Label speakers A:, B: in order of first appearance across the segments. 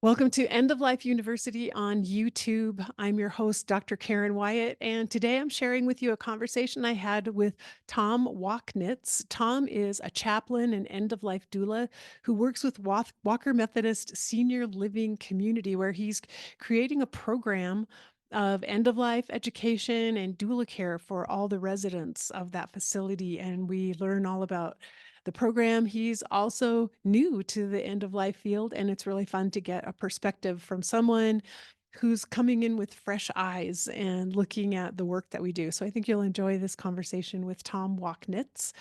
A: Welcome to End of Life University on YouTube. I'm your host, Dr. Karen Wyatt, and today I'm sharing with you a conversation I had with Tom Waknitz. Tom is a chaplain and end-of-life doula who works with Walker Methodist Senior Living Community, where he's creating a program of end-of-life education and doula care for all the residents of that facility. And we learn all about the program. He's also new to the end of life field, and it's really fun to get a perspective from someone who's coming in with fresh eyes and looking at the work that we do. So I think you'll enjoy this conversation with Tom Waknitz.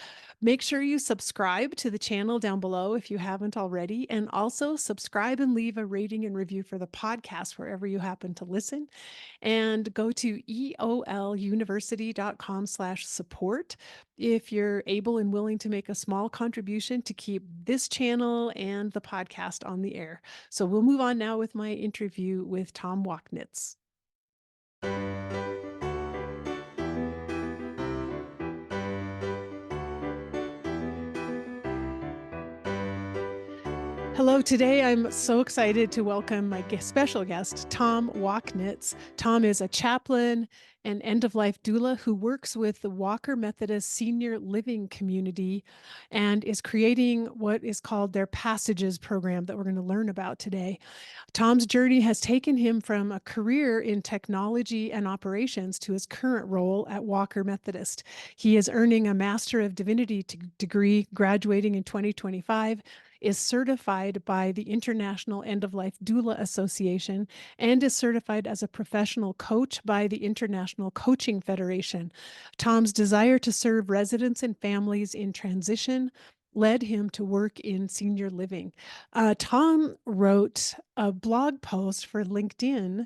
A: Make sure you subscribe to the channel down below if you haven't already, and also subscribe and leave a rating and review for the podcast wherever you happen to listen. And go to eoluniversity.com/support if you're able and willing to make a small contribution to keep this channel and the podcast on the air. So we'll move on now with my interview with Tom Waknitz. Hello, today I'm so excited to welcome my special guest, Tom Waknitz. Tom is a chaplain and end-of-life doula who works with the Walker Methodist Senior Living Community and is creating what is called their Passages program that we're going to learn about today. Tom's journey has taken him from a career in technology and operations to his current role at Walker Methodist. He is earning a Master of Divinity degree, graduating in 2025, is certified by the International End-of-Life Doula Association, and is certified as a professional coach by the International Coaching Federation. Tom's desire to serve residents and families in transition led him to work in senior living. Tom wrote a blog post for LinkedIn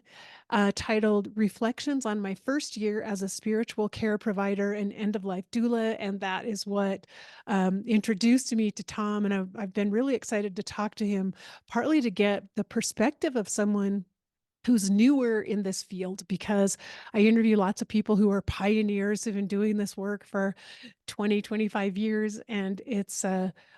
A: titled Reflections on My First Year as a Spiritual Care Provider and End-of-Life Doula, and that is what introduced me to Tom, and I've been really excited to talk to him, partly to get the perspective of someone who's newer in this field, because I interview lots of people who are pioneers, who've been doing this work for 20, 25 years. And it's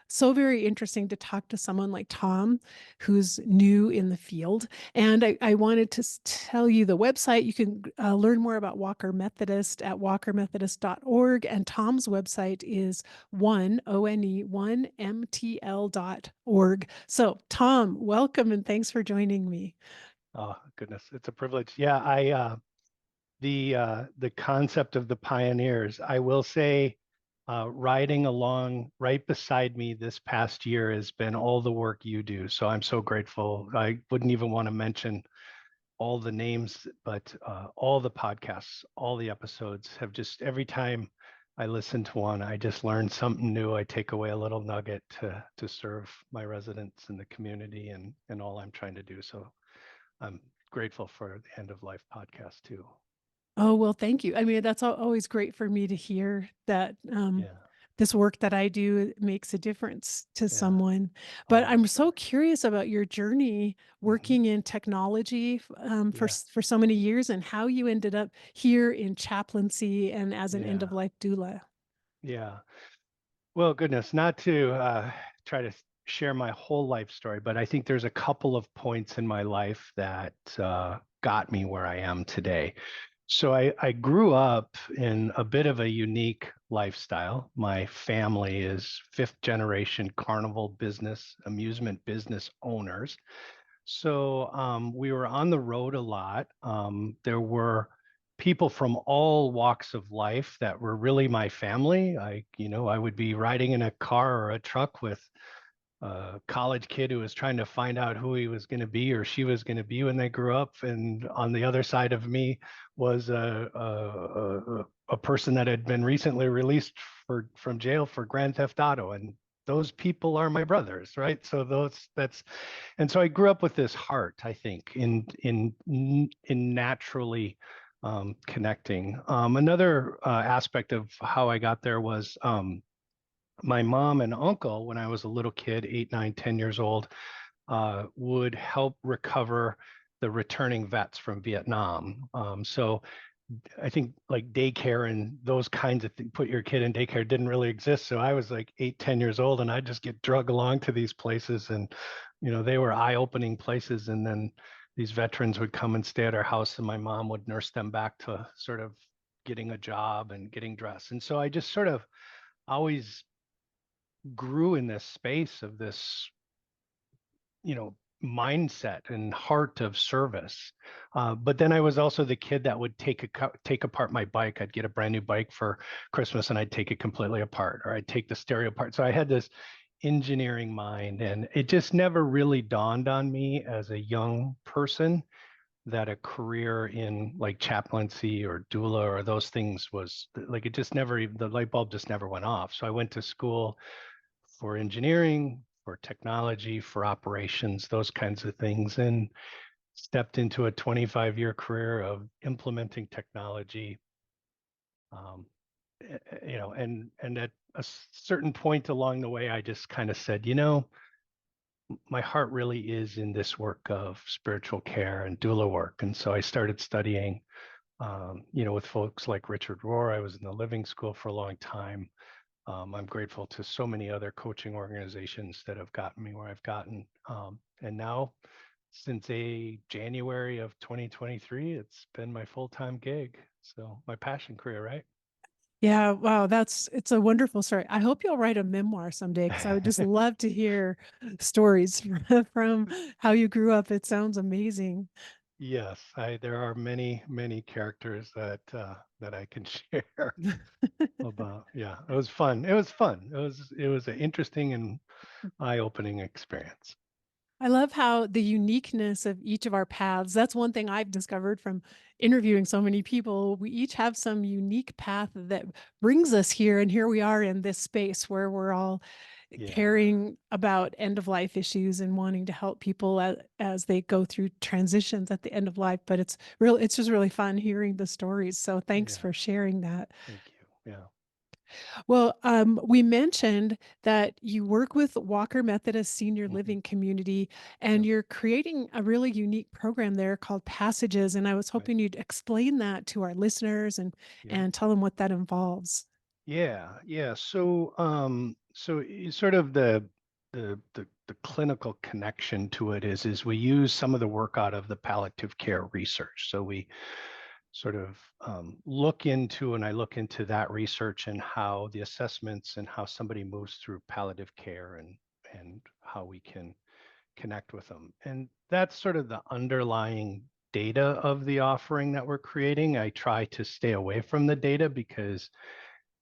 A: so very interesting to talk to someone like Tom, who's new in the field. And I wanted to tell you the website. You can learn more about Walker Methodist at walkermethodist.org. And Tom's website is one mtl.org. So Tom, welcome and thanks for joining me.
B: Oh, goodness, it's a privilege. Yeah, the concept of the pioneers, I will say, riding along right beside me this past year has been all the work you do. So I'm so grateful. I wouldn't even want to mention all the names, but all the podcasts, all the episodes have just, every time I listen to one, I just learn something new. I take away a little nugget to serve my residents in the community and all I'm trying to do. So I'm grateful for the End of Life podcast too.
A: Oh, well, thank you. I mean, that's always great for me to hear that
B: Yeah,
A: this work that I do makes a difference to
B: yeah.
A: someone. But
B: Oh,
A: I'm so curious about your journey
B: mhm.
A: working in technology
B: Yeah,
A: for so many years, and how you ended up here in chaplaincy and as an
B: yeah,
A: end-of-life doula.
B: yeah. Well, goodness, not to try to share my whole life story, but I think there's a couple of points in my life that got me where I am today. So I grew up in a bit of a unique lifestyle. My family is fifth generation carnival business, amusement business owners. So we were on the road a lot. There were people from all walks of life that were really my family. I would be riding in a car or a truck with a college kid who was trying to find out who he was going to be or she was going to be when they grew up. And on the other side of me was a person that had been recently released from jail for Grand Theft Auto. And those people are my brothers, right? So and so I grew up with this heart, I think, in naturally connecting. Another aspect of how I got there was my mom and uncle, when I was a little kid, 8, 9, 10 years old, would help recover the returning vets from Vietnam. So I think like daycare and those kinds of things, put your kid in daycare, didn't really exist. So I was like 8, 10 years old and I'd just get drug along to these places and, they were eye-opening places. And then these veterans would come and stay at our house, and my mom would nurse them back to sort of getting a job and getting dressed. And so I just sort of always grew in this space of this, mindset and heart of service. But then I was also the kid that would take apart my bike. I'd get a brand new bike for Christmas, and I'd take it completely apart, or I'd take the stereo apart. So I had this engineering mind, and it just never really dawned on me as a young person that a career in like chaplaincy or doula or those things was like, it just never even, the light bulb just never went off. So I went to school for engineering, for technology, for operations, those kinds of things, and stepped into a 25-year career of implementing technology. Um, and at a certain point along the way, I just kind of said, my heart really is in this work of spiritual care and doula work. And so I started studying, with folks like Richard Rohr. I was in the Living School for a long time. I'm grateful to so many other coaching organizations that have gotten me where I've gotten. And now, since January of 2023, it's been my full-time gig. So my passion career, right?
A: Yeah, wow, it's a wonderful story. I hope you'll write a memoir someday because I would just love to hear stories from how you grew up. It sounds amazing.
B: Yes, there are many, many characters that I can share about. Yeah, it was fun. It was fun. It was an interesting and eye-opening experience.
A: I love how the uniqueness of each of our paths, that's one thing I've discovered from interviewing so many people. We each have some unique path that brings us here. And here we are in this space where we're all
B: Yeah,
A: caring about end of life issues and wanting to help people as they go through transitions at the end of life. But it's just really fun hearing the stories. So thanks
B: yeah.
A: for sharing that.
B: Thank you. Yeah.
A: Well, we mentioned that you work with Walker Methodist Senior
B: Hmm.
A: Living Community, and
B: Yep.
A: you're creating a really unique program there called Passages. And I was
B: Right.
A: hoping you'd explain that to our listeners
B: Yeah.
A: and tell them what that involves.
B: Yeah. Yeah. So sort of the clinical connection to it is we use some of the work out of the palliative care research. So we sort of I look into that research and how the assessments and how somebody moves through palliative care, and how we can connect with them. And that's sort of the underlying data of the offering that we're creating. I try to stay away from the data because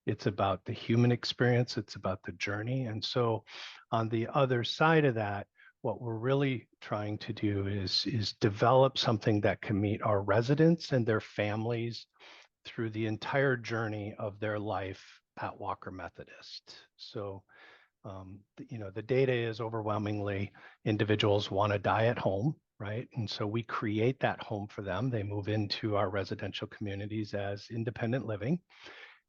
B: it's about the human experience, it's about the journey. And so on the other side of that, what we're really trying to do is develop something that can meet our residents and their families through the entire journey of their life at Walker Methodist. So the data is overwhelmingly individuals want to die at home, right? And so we create that home for them. They move into our residential communities as independent living,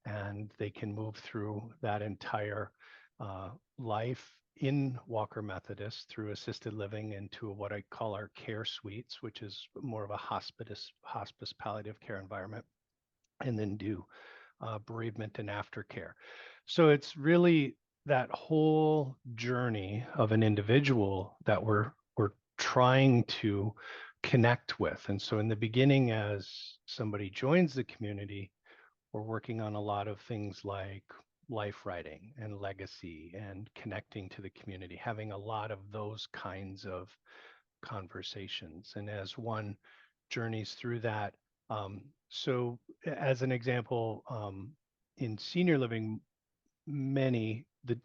B: and they can move through that entire life in Walker Methodist through assisted living into what I call our care suites, which is more of a hospice palliative care environment, and then do bereavement and aftercare. So it's really that whole journey of an individual that we're trying to connect with. And so in the beginning, as somebody joins the community, we're working on a lot of things like life writing and legacy and connecting to the community, having a lot of those kinds of conversations. And as one journeys through that, so as an example, in senior living, many the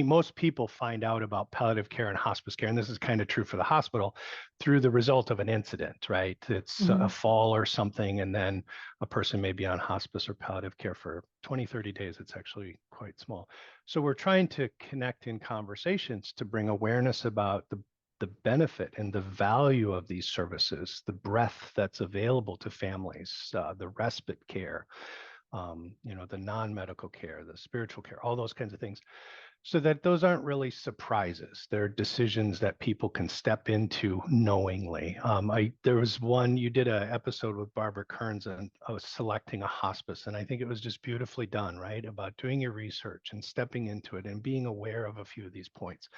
B: most people find out about palliative care and hospice care, and this is kind of true for the hospital, through the result of an incident, right? It's a
A: Mhm.
B: fall or something, and then a person may be on hospice or palliative care for 20, 30 days. It's actually quite small. So we're trying to connect in conversations to bring awareness about the benefit and the value of these services, the breadth that's available to families, the respite care, the non-medical care, the spiritual care, all those kinds of things, so that those aren't really surprises. They're decisions that people can step into knowingly. There was one, you did an episode with Barbara Kearns on selecting a hospice, and I think it was just beautifully done, right? About doing your research and stepping into it and being aware of a few of these points.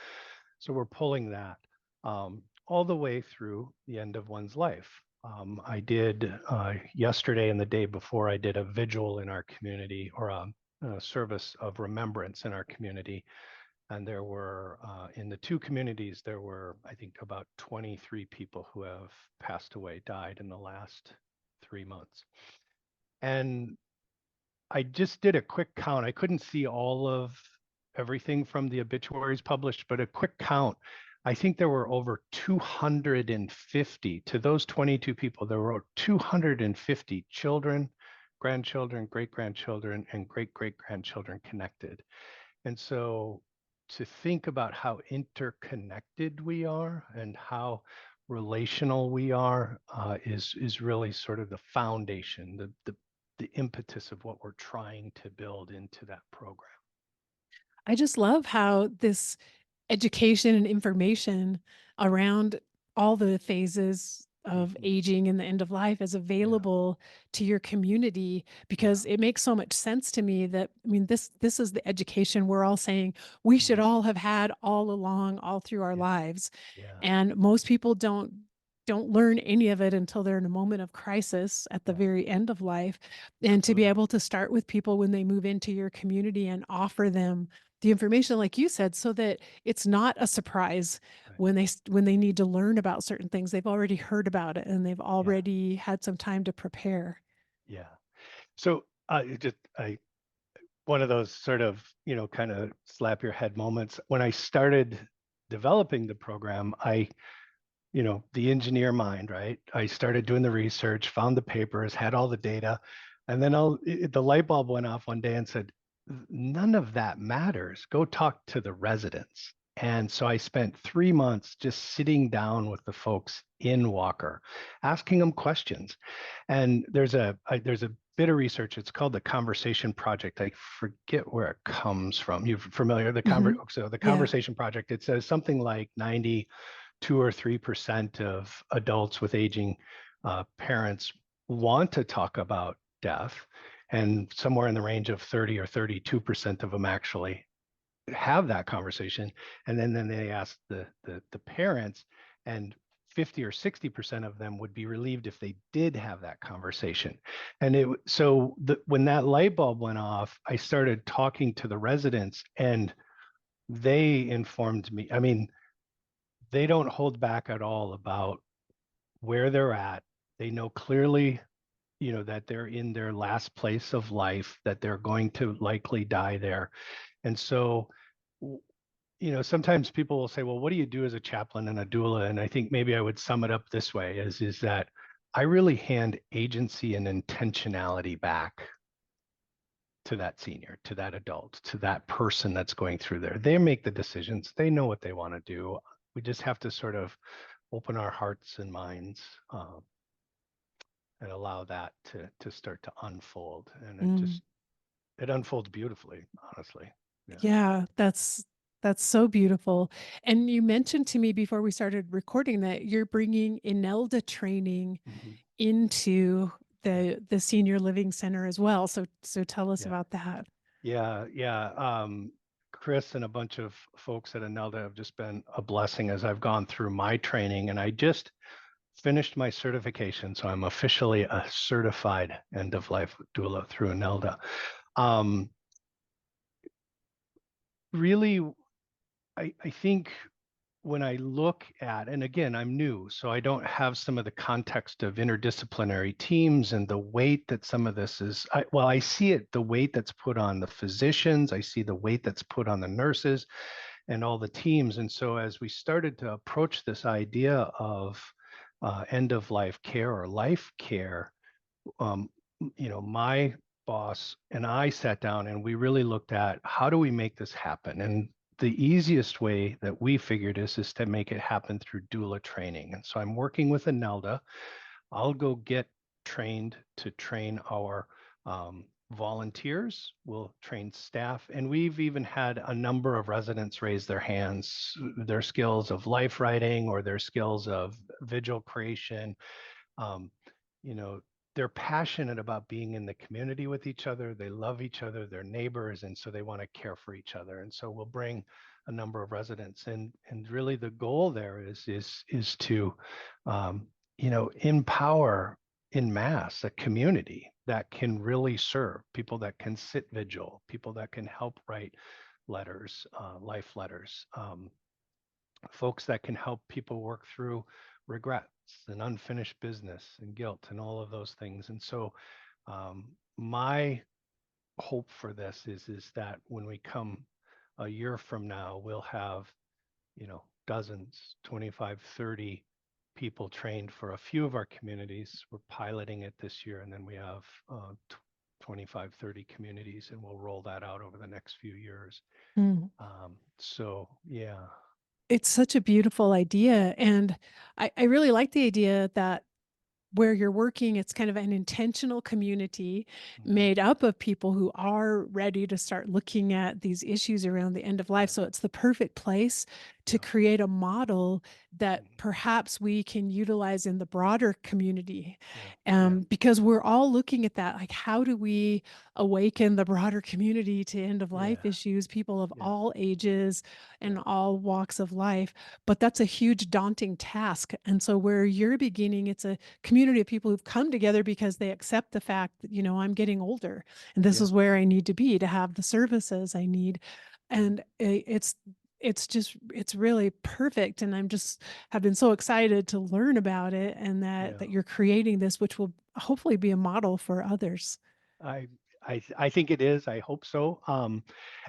B: So we're pulling that. all the way through the end of one's life. I did yesterday and the day before, I did a vigil in our community, or a service of remembrance in our community. And there were, in the two communities, there were, I think, about 23 people who have passed away, died in the last 3 months. And I just did a quick count. I couldn't see all of everything from the obituaries published, but a quick count. I think there were over 250 to those 22 people. There were 250 children, grandchildren, great grandchildren, and great great grandchildren connected. And so to think about how interconnected we are and how relational we are is really sort of the foundation, the impetus of what we're trying to build into that program.
A: I just love how this education and information around all the phases of
B: Mhm.
A: aging and the end of life is
B: Yeah,
A: available to your community,
B: yeah,
A: because it makes so much sense to me that, I mean, this is the education we're all saying we should
B: mhm,
A: all have had all along, all through our
B: yeah,
A: lives.
B: yeah,
A: And most people don't learn any of it until they're in a moment of crisis at the
B: yeah,
A: very end of life. And to be
B: absolutely.
A: able to start with people when they move into your community and offer them the information, like you said, so that it's not a surprise
B: Right.
A: when they need to learn about certain things. They've already heard about it and they've
B: Yeah,
A: already had some time to prepare.
B: yeah. So I one of those sort of, kind of slap your head moments. When I started developing the program, the engineer mind, right? I started doing the research, found the papers, had all the data, and then the light bulb went off one day and said, none of that matters. Go talk to the residents. And so I spent 3 months just sitting down with the folks in Walker, asking them questions. And there's a bit of research. It's called the Conversation Project. I forget where it comes from. You're familiar?
A: Hmm.
B: So the
A: Yeah.
B: Conversation Project. It says something like 2 or 3% of adults with aging parents want to talk about death, and somewhere in the range of 30 or 32% of them actually have that conversation. And then they ask the parents, and 50 or 60% of them would be relieved if they did have that conversation. And when that light bulb went off, I started talking to the residents, and they informed me. I mean, they don't hold back at all about where they're at. They know clearly, that they're in their last place of life, that they're going to likely die there. And so, sometimes people will say, well, what do you do as a chaplain and a doula? And I think maybe I would sum it up this way is that I really hand agency and intentionality back to that senior, to that adult, to that person that's going through there. They make the decisions. They know what they want to do. We just have to sort of open our hearts and minds, and allow that to start to unfold. And
A: Mm.
B: it unfolds beautifully, honestly. Yeah.
A: Yeah, that's so beautiful. And you mentioned to me before we started recording that you're bringing INELDA training
B: Mhm.
A: into
B: Yeah.
A: the senior living center as well. So tell us
B: Yeah.
A: about that.
B: Yeah. Yeah. Chris and a bunch of folks at INELDA have just been a blessing as I've gone through my training, and I just finished my certification. So I'm officially a certified end of life doula through INELDA. Um, Really, I think when I look at, and again, I'm new, so I don't have some of the context of interdisciplinary teams and the weight that some of this is. Well, I see it, the weight that's put on the physicians, I see the weight that's put on the nurses and all the teams. And so as we started to approach this idea of end of life care or life care, um, my boss and I sat down and we really looked at how do we make this happen? And the easiest way that we figured is to make it happen through doula training. And so I'm working with Anelda. I'll go get trained to train our volunteers. We'll train staff. And we've even had a number of residents raise their hands, their skills of life writing or their skills of vigil creation. um, you know, they're passionate about being in the community with each other. They love each other, they're neighbors, and so they want to care for each other. And so we'll bring a number of residents, and really the goal there is to empower in mass a community that can really serve, people that can sit vigil, people that can help write letters, life letters, folks that can help people work through regrets and unfinished business and guilt and all of those things. And so my hope for this is that when we come a year from now, we'll have, dozens, 25, 30 people trained for a few of our communities. We're piloting it this year, and then we have 25, 30 communities, and we'll roll that out over the next few years.
A: Mm.
B: So yeah.
A: It's such a beautiful idea. And I really like the idea that where you're working, it's kind of an intentional community
B: Mhm.
A: made up of people who are ready to start looking at these issues around the end of life.
B: Yeah,
A: So it's the perfect place to
B: yeah.
A: create a model that
B: Mhm.
A: perhaps we can utilize in the broader community.
B: Yeah, yeah,
A: Because we're all looking at that, like, how do we awaken the broader community to end of life
B: yeah,
A: issues, people of
B: yeah,
A: all ages and
B: yeah,
A: all walks of life? But that's a huge daunting task. And so where you're beginning, it's a community of people who've come together because they accept the fact that, I'm getting older and this
B: yeah,
A: is where I need to be to have the services I need.
B: yeah,
A: And it's really perfect. And I'm just have been so excited to learn about it, and that
B: yeah.
A: you're creating this, which will hopefully be a model for others.
B: I I think it is. I hope so.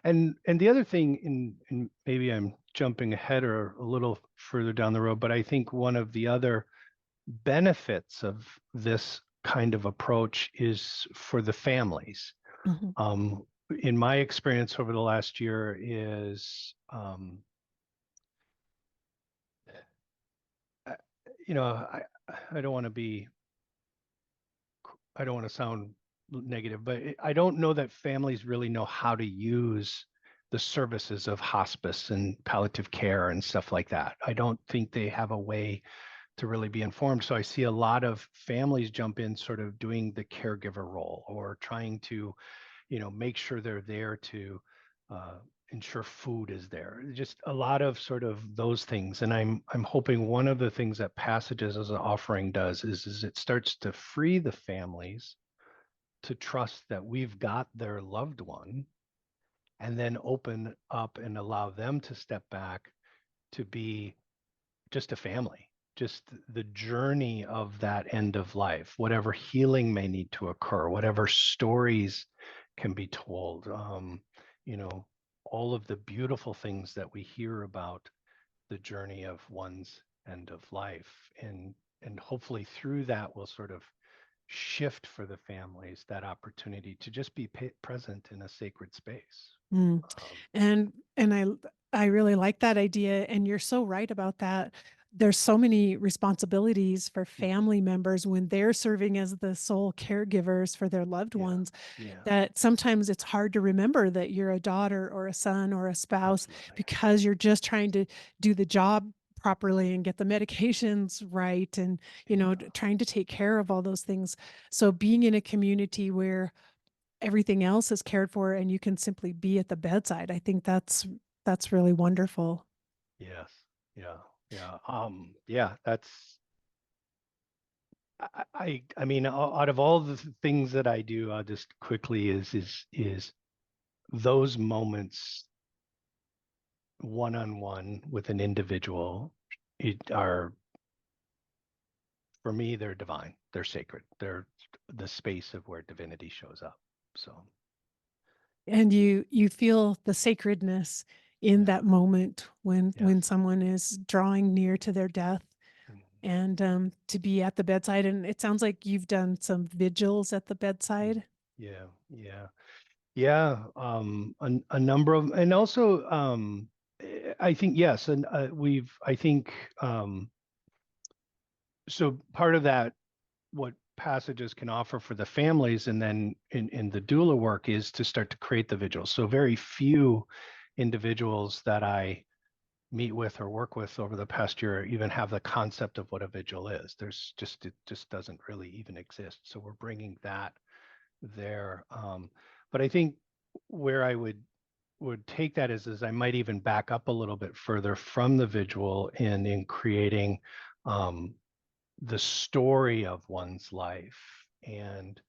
B: And the other thing, and maybe I'm jumping ahead or a little further down the road, but I think one of the other benefits of this kind of approach is for the families.
A: Mhm.
B: Um, in my experience over the last year is, I- you know, I I don't want to be I don't want to sound negative, but I don't know that families really know how to use the services of hospice and palliative care and stuff like that. I don't think they have a way to really be informed. So I see a lot of families jump in sort of doing the caregiver role or trying to, make sure they're there to uh, ensure food is there. Just a lot of sort of those things. And I'm hoping one of the things that Passages as an offering does is it starts to free the families to trust that we've got their loved one, and then open up and allow them to step back to be just a family, just the journey of that end of life, whatever healing may need to occur, whatever stories can be told, you know, all of the beautiful things that we hear about the journey of one's end of life. And hopefully through that we'll sort of shift for the families that opportunity to just be present in a sacred space.
A: Mm.
B: Um,
A: And I really like that idea, and you're so right about that. There's so many responsibilities for
B: mhm.
A: family members when they're serving as the sole caregivers for their loved
B: Yeah,
A: ones,
B: yeah,
A: that sometimes it's hard to remember that you're a daughter or a son or a spouse,
B: absolutely.
A: because you're just trying to do the job properly and get the medications right, and
B: Yeah,
A: trying to take care of all those things. So being in a community where everything else is cared for and you can simply be at the bedside, I think that's really wonderful.
B: yes, yeah, yeah. Yeah, that's I mean, out of all the things that I do, just quickly is those moments one on one with an individual, it are for me, they're divine, they're sacred, they're the space of where divinity shows up. So
A: And you feel the sacredness in
B: yeah,
A: that moment when
B: yes,
A: someone is drawing near to their death,
B: mhm,
A: and to be at the bedside. And it sounds like you've done some vigils at the
B: mm,
A: bedside.
B: yeah, yeah. Yeah, a number of, and also, I think yes, and I think, so part of that, what Passages can offer for the families, and then in the doula work is to start to create the vigils. So very few individuals that I meet with or work with over the past year even have the concept of what a vigil is. It just doesn't really even exist. So we're bringing that there. But I think where I would would take that is I might even back up a little bit further from the visual in creating the story of one's life and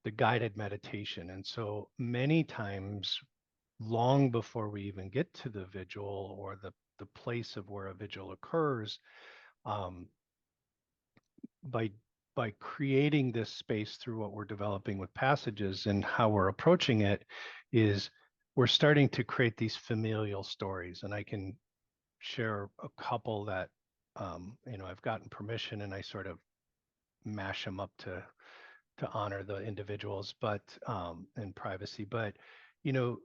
B: the guided meditation. And so many times, long before we even get to the vigil or the place of where a vigil occurs, um, by by creating this space through what we're developing with passages and how we're approaching it, is we're starting to create these familial stories. And I can share a couple that I've gotten permission, and I sort of mash them up to honor the individuals, but in privacy. But you know,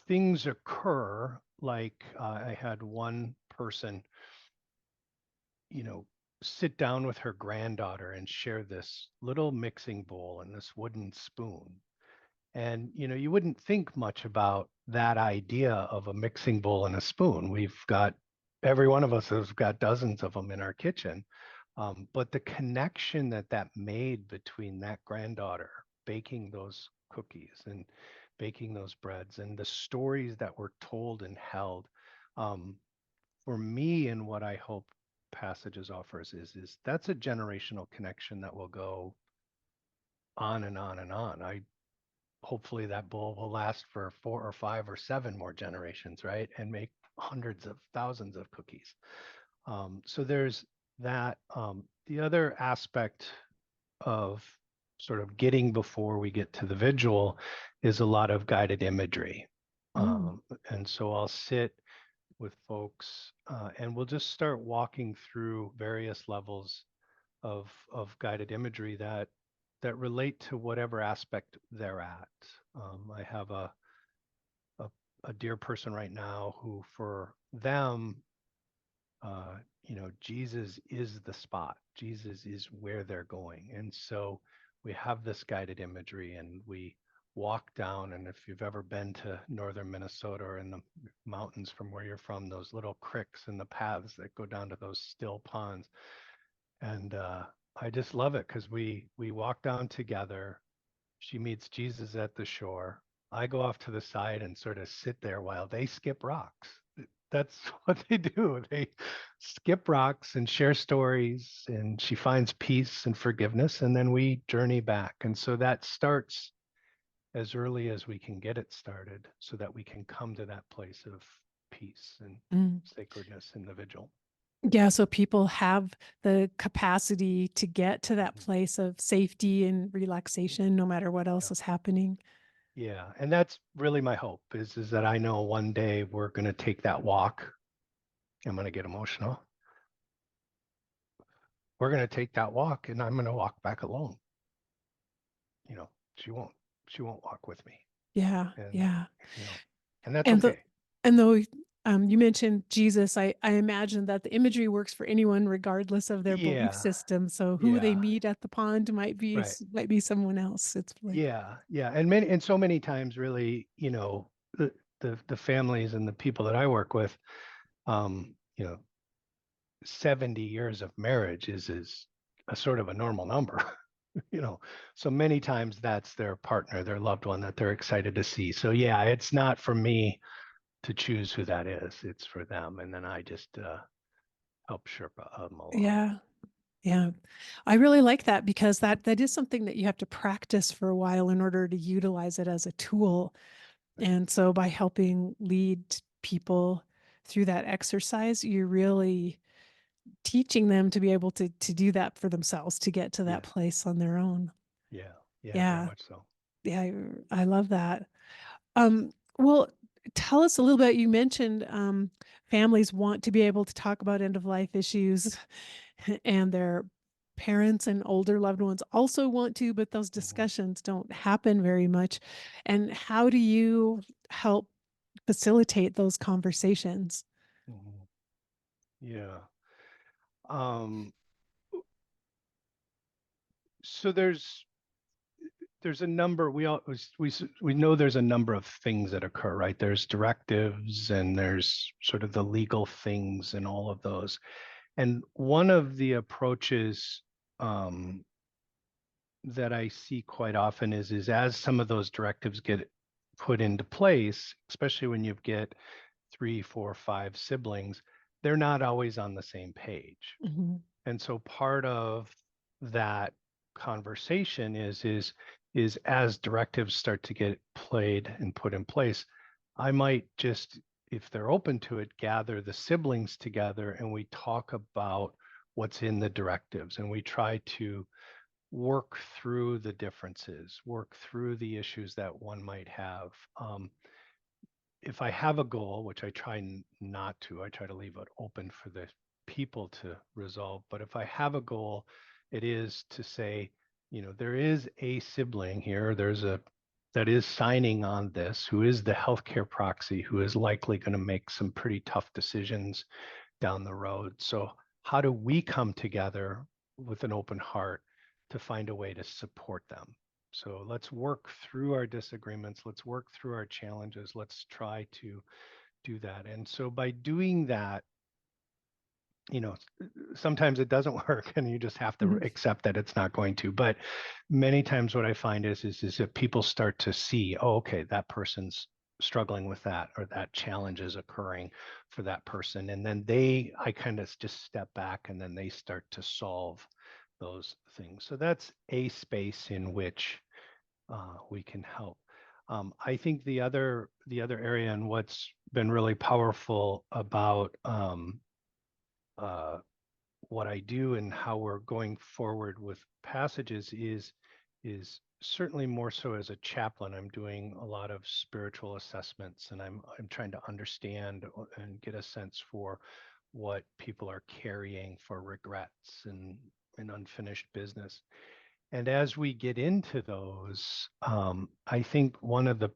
B: things occur like I had one person, you know, sit down with her granddaughter and share this little mixing bowl and this wooden spoon. And you wouldn't think much about that idea of a mixing bowl and a spoon. Every one of us has got dozens of them in our kitchen. But the connection that made between that granddaughter baking those cookies and baking those breads, and the stories that were told and held, um, for me, and what I hope Passages offers is that's a generational connection that will go on and on and on. I Hopefully that bowl will last for 4 or 5 or 7 more generations, right? And make hundreds of thousands of cookies. So there's that. The other aspect of sort of getting before we get to the visual is a lot of guided imagery.
A: Mm.
B: And so I'll sit with folks and we'll just start walking through various levels of guided imagery that relate to whatever aspect they're at. I have a a dear person right now who, for them, Jesus is the spot. Jesus is where they're going. And so we have this guided imagery and we walk down. And if you've ever been to northern Minnesota or in the mountains from where you're from, those little creeks and the paths that go down to those still ponds. And I just love it because we walk down together. She meets Jesus at the shore. I go off to the side and sort of sit there while they skip rocks. That's what they do. They skip rocks and share stories, and she finds peace and forgiveness, and then we journey back. And so that starts as early as we can get it started so that we can come to that place of peace and
A: Mm.
B: sacredness in the vigil.
A: Yeah, so people have the capacity to get to that
B: Mhm.
A: place of safety and relaxation no matter what else
B: Yeah.
A: is happening.
B: Yeah, and that's really my hope is that I know one day we're going to take that walk. I'm going to get emotional. We're going to take that walk and I'm going to walk back alone. You know, she won't she won't walk with me.
A: Yeah,
B: And
A: yeah.
B: you know, and that's
A: And the
B: okay.
A: and though you mentioned Jesus, I imagine that the imagery works for anyone regardless of their belief
B: Yeah.
A: system. So who they
B: Yeah.
A: meet at the pond
B: Right.
A: might be someone else. It's like,
B: Yeah. Yeah. And so many times really, the families and the people that I work with, um, you know, 70 years of marriage is a sort of a normal number. So many times that's their partner, their loved one that they're excited to see. So yeah, it's not for me to choose who that is. It's for them, and then I just help Sherpa them along.
A: yeah, yeah. I really like that because that is something that you have to practice for a while in order to utilize it as a tool.
B: Right.
A: And so by helping lead people through that exercise, you're really teaching them to be able to do that for themselves, to get to that
B: Yeah,
A: place on their own.
B: yeah, yeah, very
A: Yeah.
B: much so.
A: Yeah, I love that. Well, tell us a little bit. You mentioned families want to be able to talk about end of life issues, and their parents and older loved ones also want to, but those
B: Mhm,
A: discussions don't happen very much. And how do you help facilitate those conversations?
B: mhm. Yeah. Um, so there's a number we know there's a number of things that occur, right? There's directives and there's sort of the legal things and all of those. And one of the approaches that I see quite often is as some of those directives get put into place, especially when you get 3, 4, 5 siblings, they're not always on the same page.
A: Mhm.
B: And so part of that conversation is as directives start to get played and put in place, I might just, if they're open to it, gather the siblings together and we talk about what's in the directives and we try to work through the differences, work through the issues that one might have. If I have a goal, which I try not to, I try to leave it open for the people to resolve. But if I have a goal, it is to say, there is a sibling here, there's a that is signing on this, who is the healthcare proxy, who is likely going to make some pretty tough decisions down the road. So how do we come together with an open heart to find a way to support them? So let's work through our disagreements. Let's work through our challenges. Let's try to do that. And so by doing that, sometimes it doesn't work and you just have to
A: Mhm.
B: accept that it's not going to. But many times what I find is that people start to see, oh, okay, that person's struggling with that or that challenge is occurring for that person. And then I kind of just step back and then they start to solve those things. So that's a space in which we can help. I think the other area and what's been really powerful about uh, what I do and how we're going forward with passages is certainly more so as a chaplain. I'm doing a lot of spiritual assessments and I'm trying to understand and get a sense for what people are carrying for regrets and unfinished business. And as we get into those, I think one of the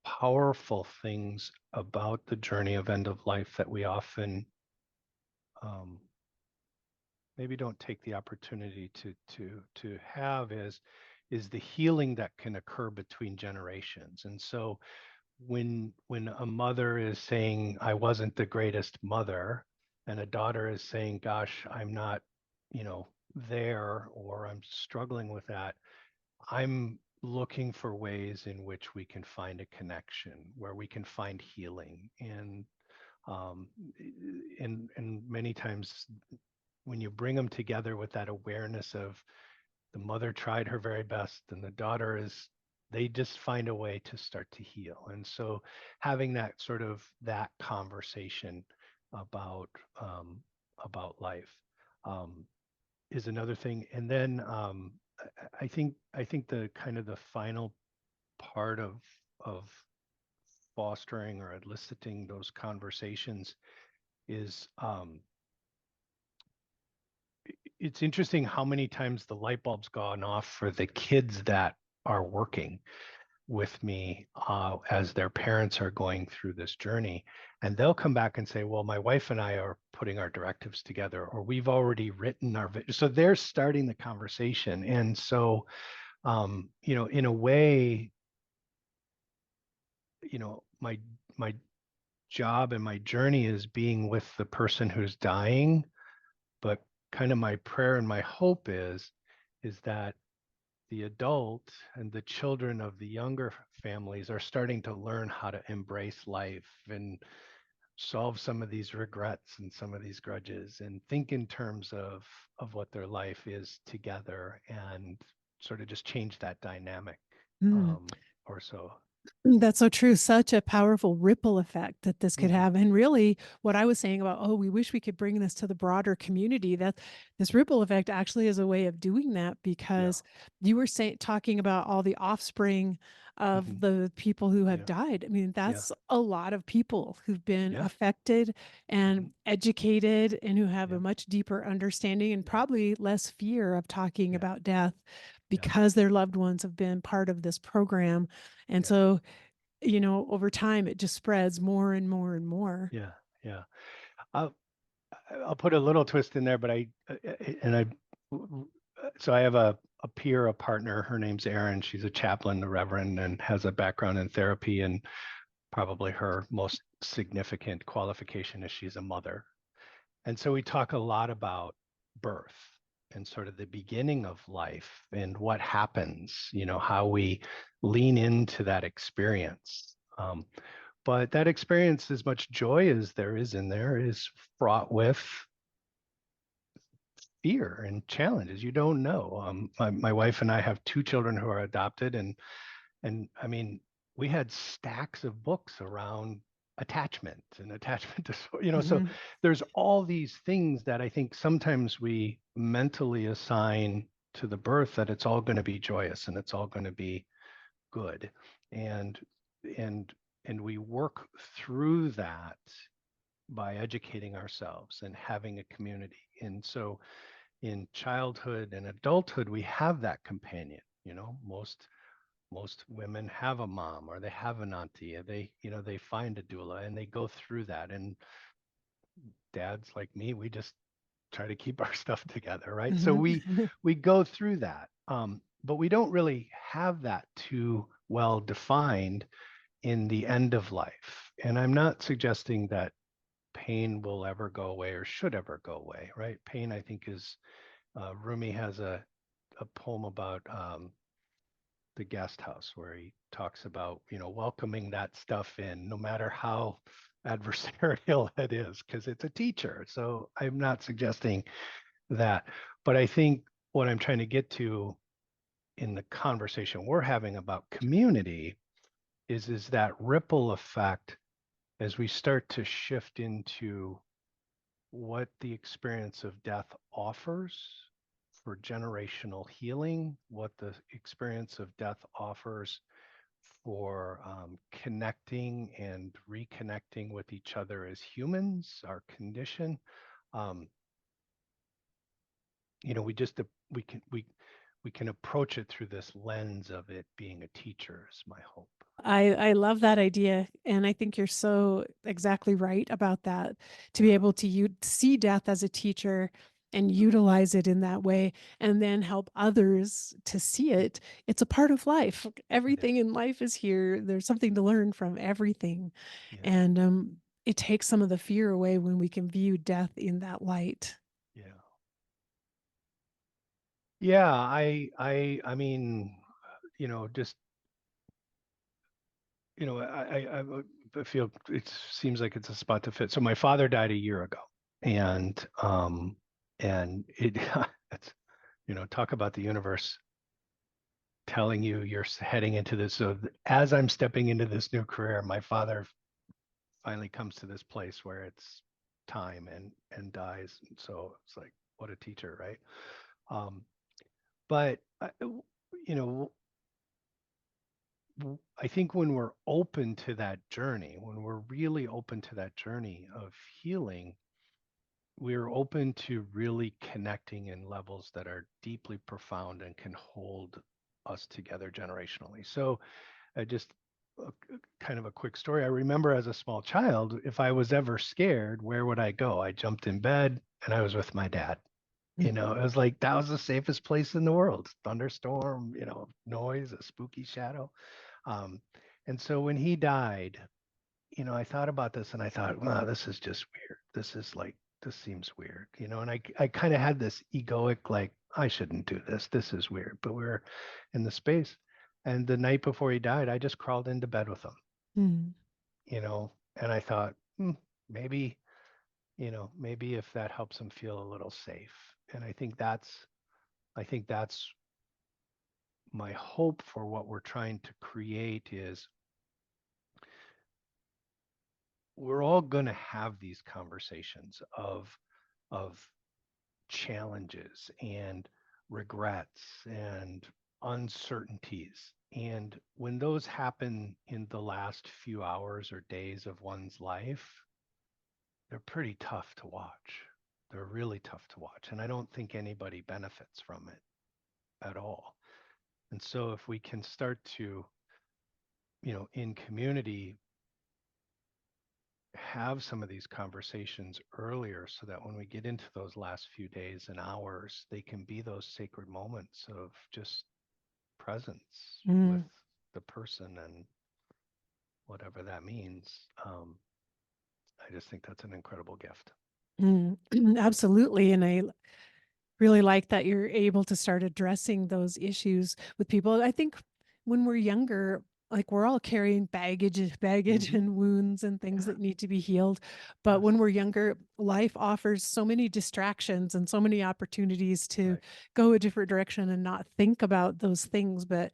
B: powerful things about the journey of end of life that we often um, maybe don't take the opportunity to have is the healing that can occur between generations. And so when a mother is saying, I wasn't the greatest mother, and a daughter is saying, gosh, I'm not, there, or I'm struggling with that, I'm looking for ways in which we can find a connection, where we can find healing. Um, and many times when you bring them together with that awareness of the mother tried her very best and the daughter is, they just find a way to start to heal. And so having that conversation about life um, is another thing. And then I think the kind of the final part of fostering or eliciting those conversations is it's interesting how many times the light bulb's gone off for the kids that are working with me as their parents are going through this journey. And they'll come back and say, well, my wife and I are putting our directives together, or we've already written our, so they're starting the conversation. And so, in a way, my job and my journey is being with the person who's dying, but kind of my prayer and my hope is that the adult and the children of the younger families are starting to learn how to embrace life and solve some of these regrets and some of these grudges and think in terms of what their life is together and sort of just change that dynamic
A: Mm.
B: um, or so.
A: That's so true. Such a powerful ripple effect that this could
B: Mhm.
A: have. And really, what I was saying about, oh, we wish we could bring this to the broader community, that this ripple effect actually is a way of doing that,
B: Yeah.
A: because you were saying, talking about all the offspring
B: Mhm.
A: of the people who have
B: Yeah.
A: died. I mean,
B: Yeah.
A: that's a lot of people who've been
B: Yeah.
A: affected
B: Mhm.
A: and educated and who have a
B: Yeah.
A: much deeper understanding and
B: Yeah.
A: probably less fear of talking
B: Yeah.
A: about death
B: Yeah.
A: because their loved ones have been part of this program. And
B: Yeah.
A: so, over time, it just spreads more and more and more.
B: Yeah. Yeah. I'll I'll put a little twist in there, but and I so I have a peer, a partner. Her name's Erin. She's a chaplain, a reverend, and has a background in therapy. And probably her most significant qualification is she's a mother. And so we talk a lot about birth and sort of the beginning of life and what happens, how we lean into that experience. But that experience, as much joy as there is in there, is fraught with fear and challenges. You don't know. My wife and I have two children who are adopted, and I mean, we had stacks of books around attachment and attachment so
A: Mhm.
B: there's all these things that I think sometimes we mentally assign to the birth, that it's all going to be joyous and it's all going to be good. And and and we work through that by educating ourselves and having a community. And so in childhood and adulthood, we have that companion. Most women have a mom, or they have an auntie, and they find a doula and they go through that. And dads like me, we just try to keep our stuff together, right? So
A: Mhm.
B: we go through that, but we don't really have that too well defined in the end of life. And I'm not suggesting that pain will ever go away or should ever go away, right? Pain, I think, is Rumi has a poem about the guest house, where he talks about, welcoming that stuff in, no matter how adversarial it is, because it's a teacher. So I'm not suggesting that. But I think what I'm trying to get to in the conversation we're having about community is that ripple effect as we start to shift into what the experience of death offers for generational healing, what the experience of death offers for connecting and reconnecting with each other as humans, our condition. Um, we just we can approach it through this lens of it being a teacher, is my hope.
A: I love that idea, and I think you're so exactly right about that. To be
B: Yeah,
A: able to see death as a teacher and utilize it in that way, and then help others to see it. It's a part of life.
B: it
A: Everything
B: is.
A: in life is here. There's something to learn from everything,
B: Yeah,
A: and it takes some of the fear away when we can view death in that light.
B: yeah, yeah. I mean, just I feel it seems like it's a spot to fit. So my father died a year ago, and it it's talk about the universe telling you you're heading into this. So as I'm stepping into this new career, my father finally comes to this place where it's time and dies. And so it's like, what a teacher, right? Um, but you know, I think when we're open to that journey, when we're really open to that journey of healing, we're open to really connecting in levels that are deeply profound and can hold us together generationally. So I just kind of a quick story. I remember as a small child, if I was ever scared, where would I go? I jumped in bed and I was with my dad. It was like that was the safest place in the world. Thunderstorm, noise, a spooky shadow. Um, and so when he died, I thought about this and I thought, wow, this is just weird. This seems weird, and I kind of had this egoic, like, I shouldn't do this. This is weird. But we're in the space. And the night before he died, I just crawled into bed with him,
A: Mm,
B: and I thought, maybe, maybe if that helps him feel a little safe. And I think that's my hope for what we're trying to create is we're all going to have these conversations of challenges and regrets and uncertainties. And when those happen in the last few hours or days of one's life, they're pretty tough to watch. They're really tough to watch. And I don't think anybody benefits from it at all. And so if we can start to, in community, have some of these conversations earlier so that when we get into those last few days and hours, they can be those sacred moments of just presence with
A: mm,
B: the person and whatever that means. I just think that's an incredible gift.
A: mm. Absolutely, and really like that you're able to start addressing those issues with people. I think when we're younger, like we're all carrying baggage
B: Hmm.
A: and wounds and things
B: Yeah.
A: that need to be healed. But
B: Yes.
A: when we're younger, life offers so many distractions and so many opportunities to
B: Right.
A: go a different direction and not think about those things. But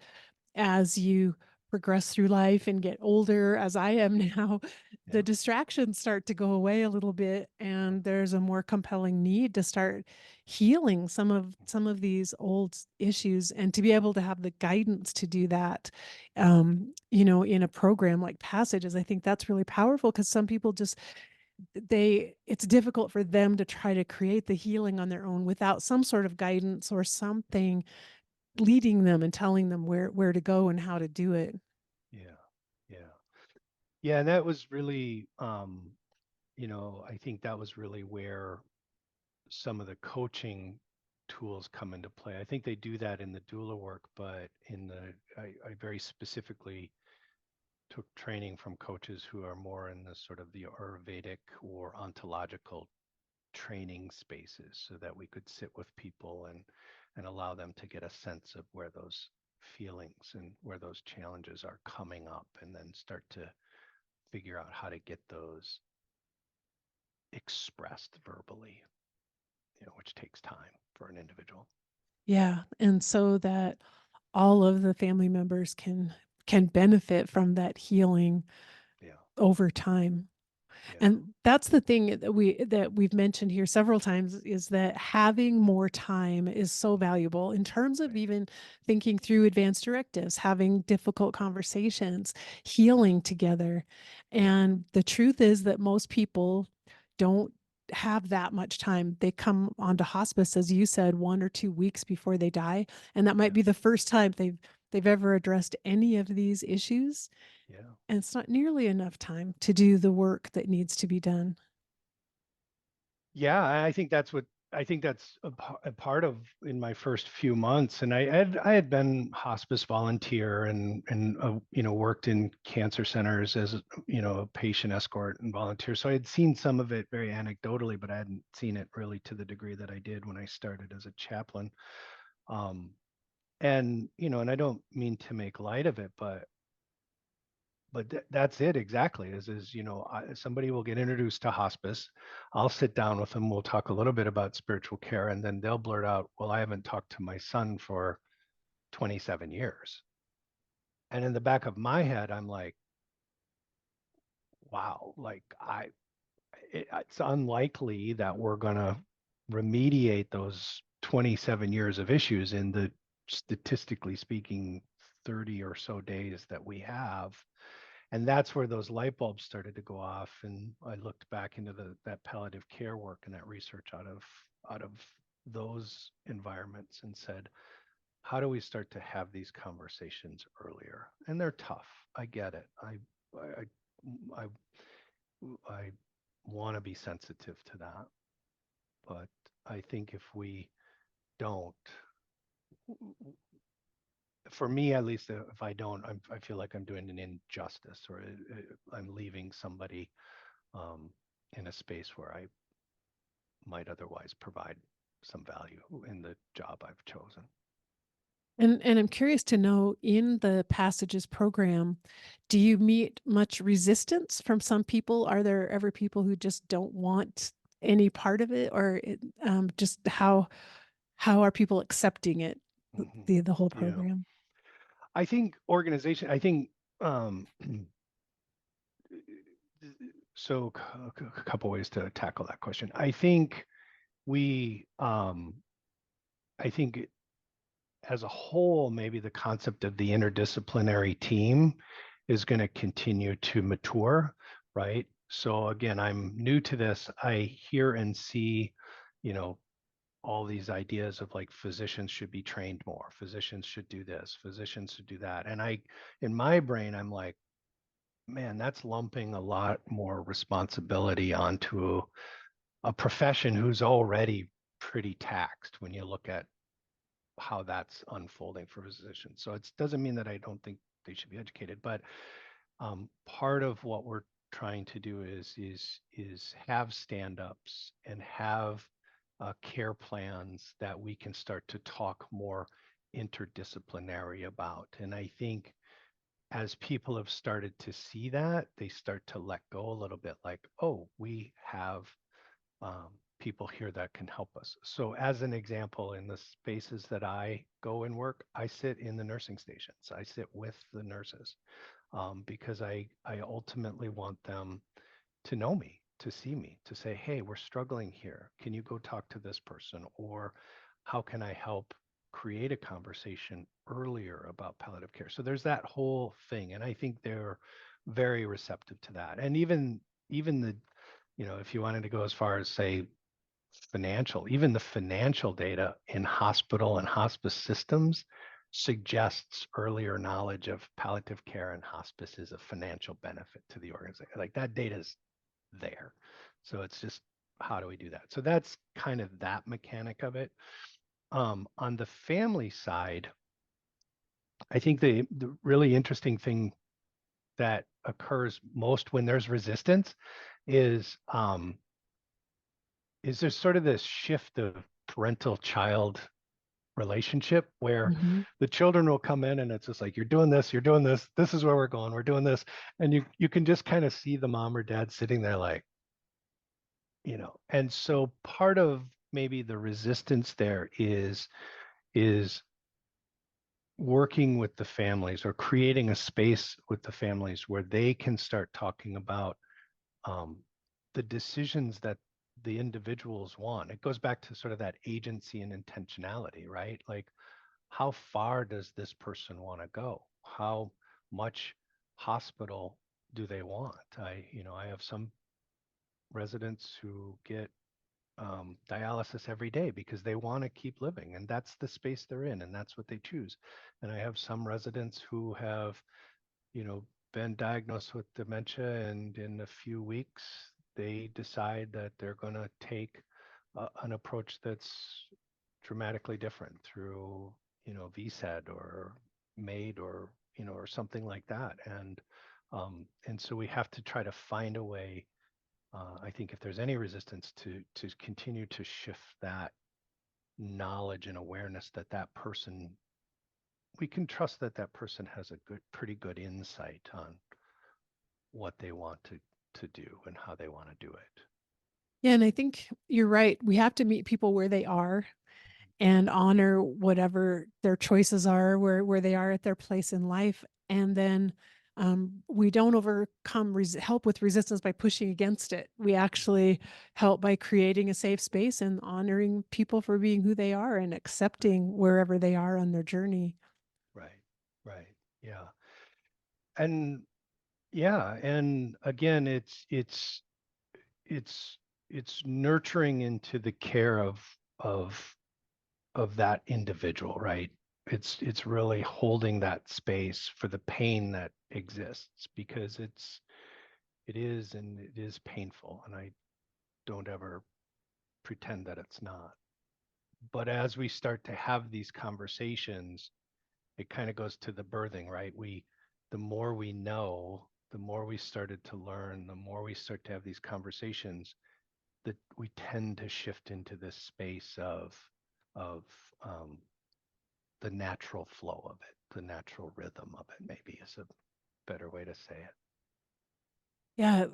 A: as you progress through life and get older, as I am now, the
B: Yeah.
A: distractions start to go away a little bit,
B: Right.
A: and there's a more compelling need to start healing some of these old issues, and to be able to have the guidance to do that, in a program like Passages. I think that's really powerful because some people just it's difficult for them to try to create the healing on their own without some sort of guidance or something leading them and telling them where to go and how to do it.
B: Yeah. Yeah. Yeah. And that was really, I think that was really where some of the coaching tools come into play. I think they do that in the doula work, but I very specifically took training from coaches who are more in the sort of the Ayurvedic or ontological training spaces so that we could sit with people and allow them to get a sense of where those feelings and where those challenges are coming up and then start to figure out how to get those expressed verbally, which takes time for an individual.
A: Yeah, and so that all of the family members can benefit from that healing
B: Yeah.
A: over time.
B: Yeah.
A: And that's the thing that we've mentioned here several times, is that having more time is so valuable in terms of
B: Right.
A: even thinking through advanced directives, having difficult conversations, healing together.
B: Yeah.
A: And the truth is that most people don't have that much time. They come onto hospice, as you said, 1 or 2 weeks before they die, and that might be the
B: Yes.
A: first time they've ever addressed any of these issues,
B: Yeah.
A: and it's not nearly enough time to do the work that needs to be done.
B: Yeah, I think that's a part of in my first few months. And I had been hospice volunteer and worked in cancer centers as a patient escort and volunteer. So I had seen some of it very anecdotally, but I hadn't seen it really to the degree that I did when I started as a chaplain. Um, and I don't mean to make light of it, but that's it exactly. Somebody will get introduced to hospice. I'll sit down with them. We'll talk a little bit about spiritual care, and then they'll blurt out, "Well, I haven't talked to my son for 27 years." And in the back of my head, I'm like, "Wow, like it's unlikely that we're gonna remediate those 27 years of issues in the statistically speaking 30 or so days that we have." And that's where those light bulbs started to go off, and I looked back into that palliative care work and that research out of those environments and said, how do we start to have these conversations earlier? And they're tough. I get it. I I want to be sensitive to that, but I think if we don't, for me at least, if I don't, I feel like I'm doing an injustice, or I'm leaving somebody um, in a space where I might otherwise provide some value in the job I've chosen.
A: And I'm curious to know, in the Passages program, do you meet much resistance from some people? Are there ever people who just don't want any part of it, or just how are people accepting it,
B: Hmm.
A: the whole
B: Yeah,
A: program?
B: I think organization. I think so. A couple ways to tackle that question. We, I think as a whole, maybe the concept of the interdisciplinary team is going to continue to mature, right? So again, I'm new to this. I hear and see, you know, all these ideas of like physicians should be trained more, physicians should do this, physicians should do that. And in my brain, I'm like, man, that's lumping a lot more responsibility onto a profession who's already pretty taxed when you look at how that's unfolding for physicians. So it doesn't mean that I don't think they should be educated, but part of what we're trying to do is have stand-ups and have care plans that we can start to talk more interdisciplinary about. And I think as people have started to see that, they start to let go a little bit like, oh, we have um, people here that can help us. So, as an example, in the spaces that I go and work, I sit in the nursing stations, I sit with the nurses because I ultimately want them to know me, to see me, to say, hey, we're struggling here. Can you go talk to this person? Or how can I help create a conversation earlier about palliative care? So there's that whole thing. And I think they're very receptive to that. And even the, if you wanted to go as far as say even the financial data in hospital and hospice systems suggests earlier knowledge of palliative care and hospice is a financial benefit to the organization. Like that data is there. So it's just how do we do that? So that's kind of that mechanic of it. On the family side, I think the really interesting thing that occurs most when there's resistance is there's sort of this shift of parental child relationship where
A: Mhm.
B: the children will come in and it's just like you're doing this is where we're going, we're doing this, and you can just kind of see the mom or dad sitting there like, and so part of maybe the resistance there is working with the families or creating a space with the families where they can start talking about um, the decisions that the individuals want. It goes back to sort of that agency and intentionality, right? Like, how far does this person want to go? How much hospital do they want? I have some residents who get dialysis every day because they want to keep living and that's the space they're in and that's what they choose. And I have some residents who have, you know, been diagnosed with dementia and in a few weeks they decide that they're going to take an approach that's dramatically different through, VSED or MAID or, or something like that. And so we have to try to find a way, I think if there's any resistance to continue to shift that knowledge and awareness that that person, we can trust that that person has a pretty good insight on what they want to do and how they want to do it.
A: Yeah, and I think you're right. We have to meet people where they are and honor whatever their choices are, where they are at their place in life. And then we don't overcome help with resistance by pushing against it. We actually help by creating a safe space and honoring people for being who they are and accepting wherever they are on their journey.
B: Right, right, yeah, and yeah, and again, it's it's nurturing into the care of of that individual, right? It's really holding that space for the pain that exists because it is painful, and I don't ever pretend that it's not. But as we start to have these conversations, it kind of goes to the birthing, right? The more we know, the more we started to learn, the more we start to have these conversations, that we tend to shift into this space of um, the natural flow of it, the natural rhythm of it, maybe is a better way to say it.
A: Yeah,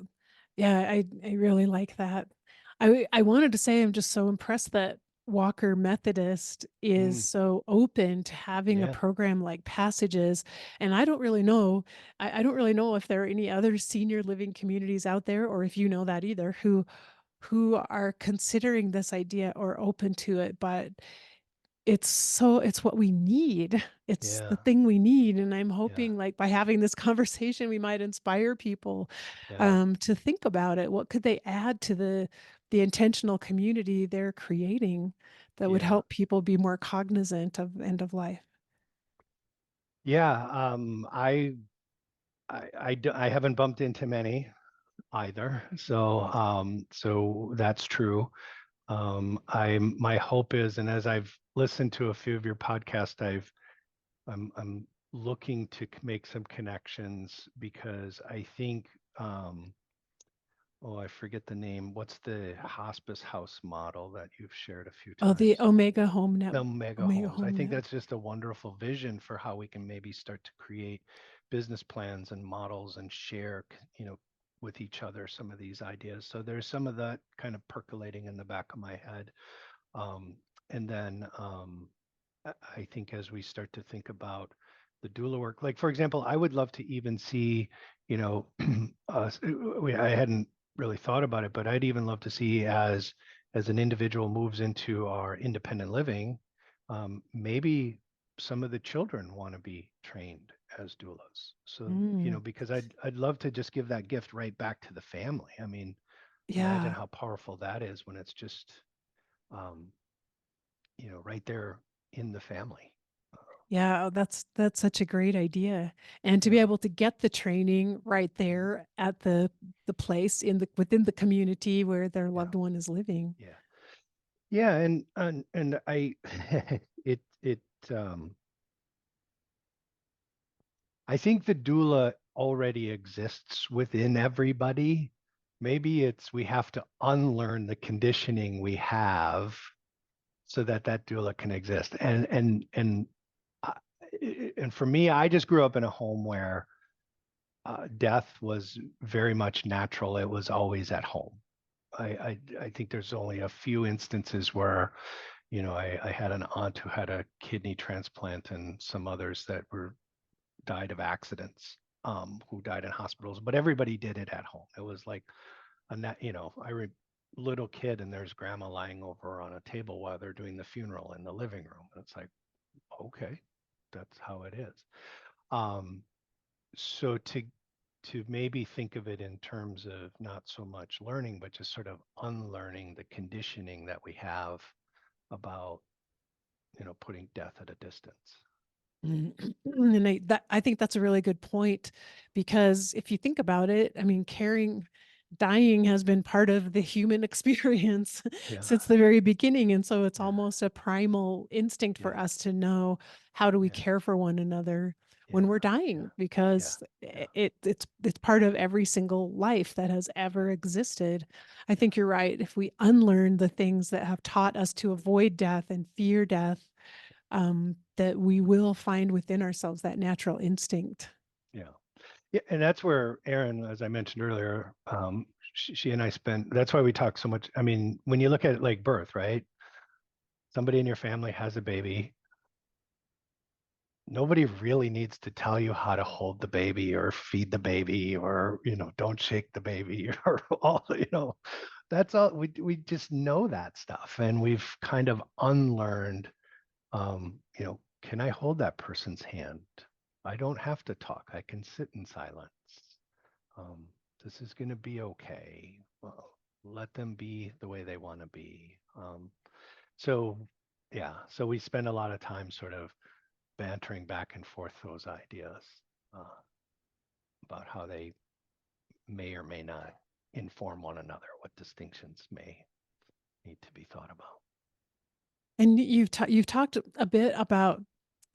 A: yeah, I really like that. I wanted to say I'm just so impressed that Walker Methodist is
B: Mm,
A: so open to having a
B: yeah,
A: program like Passages. And I don't really know, I don't really know if there are any other senior living communities out there, or if you know that either, who are considering this idea or open to it. But it's what we need. It's
B: yeah,
A: the thing we need. And I'm
B: yeah,
A: hoping like by having this conversation, we might inspire people
B: yeah,
A: to think about it. What could they add to the intentional community they're creating that would
B: yeah,
A: help people be more cognizant of end of life?
B: yeah. I haven't bumped into many either, so that's true. My hope is, and as I've listened to a few of your podcasts, I'm looking to make some connections because I think oh, I forget the name. What's the hospice house model that you've shared a few
A: Oh, the
B: times?
A: Omega Home Net,
B: The mega
A: Omega
B: homes. I
A: Home
B: think
A: Net.
B: that's just a wonderful vision for how we can maybe start to create business plans and models and share, with each other some of these ideas. So there's some of that kind of percolating in the back of my head. Um, and then I think as we start to think about the doula work, like for example, I would love to even see, you know, I hadn't really thought about it, but I'd even love to see as an individual moves into our independent living, maybe some of the children want to be trained as doulas. So,
A: Mm,
B: because I'd love to just give that gift right back to the family. I mean, imagine
A: yeah.
B: how powerful that is when it's just um, right there in the family.
A: Yeah, oh, that's such a great idea. And to be
B: Yeah,
A: able to get the training right
B: mhm,
A: there at the place in the within the community where their
B: yeah,
A: loved one is living.
B: yeah, yeah, and I, it, um, I think the doula already exists within everybody. Maybe it's we have to unlearn the conditioning we have so that that doula can exist. Uh, and for me, I just grew up in a home where death was very much natural. It was always at home. I think there's only a few instances where, I had an aunt who had a kidney transplant and some others that were died of accidents, who died in hospitals, but everybody did it at home. It was like little kid and there's grandma lying over on a table while they're doing the funeral in the living room. And it's like, okay, that's how it is. Um, so to maybe think of it in terms of not so much learning, but just sort of unlearning the conditioning that we have about, putting death at a distance.
A: Mm. And I think that's a really good point because if you think about it, I mean, dying has been part of the human experience
B: Yeah,
A: since the very beginning. And so it's
B: yeah,
A: almost a primal instinct for
B: yeah,
A: us to know how do we
B: yeah,
A: care for one another when
B: yeah,
A: we're
B: yeah,
A: dying
B: yeah,
A: because
B: yeah,
A: it's part of every single life that has
B: yeah,
A: ever existed. I
B: yeah,
A: think you're right. If we unlearn the things that have taught us to avoid death and fear death, that we will find within ourselves that natural instinct.
B: yeah. Yeah, and that's where Erin, as I mentioned earlier, she and I spent. That's why we talk so much. I mean, when you look at it like birth, right? Somebody in your family has a baby. Nobody really needs to tell you how to hold the baby or feed the baby or, don't shake the baby or all, that's all we just know that stuff. And we've kind of unlearned, can I hold that person's hand? I don't have to talk. I can sit in silence. um, this is going to be okay. Let them be the way they want to be. So, yeah, so we spend a lot of time sort of bantering back and forth those ideas uh, about how they may or may not inform one another, what distinctions may need to be thought about.
A: And you've talked a bit about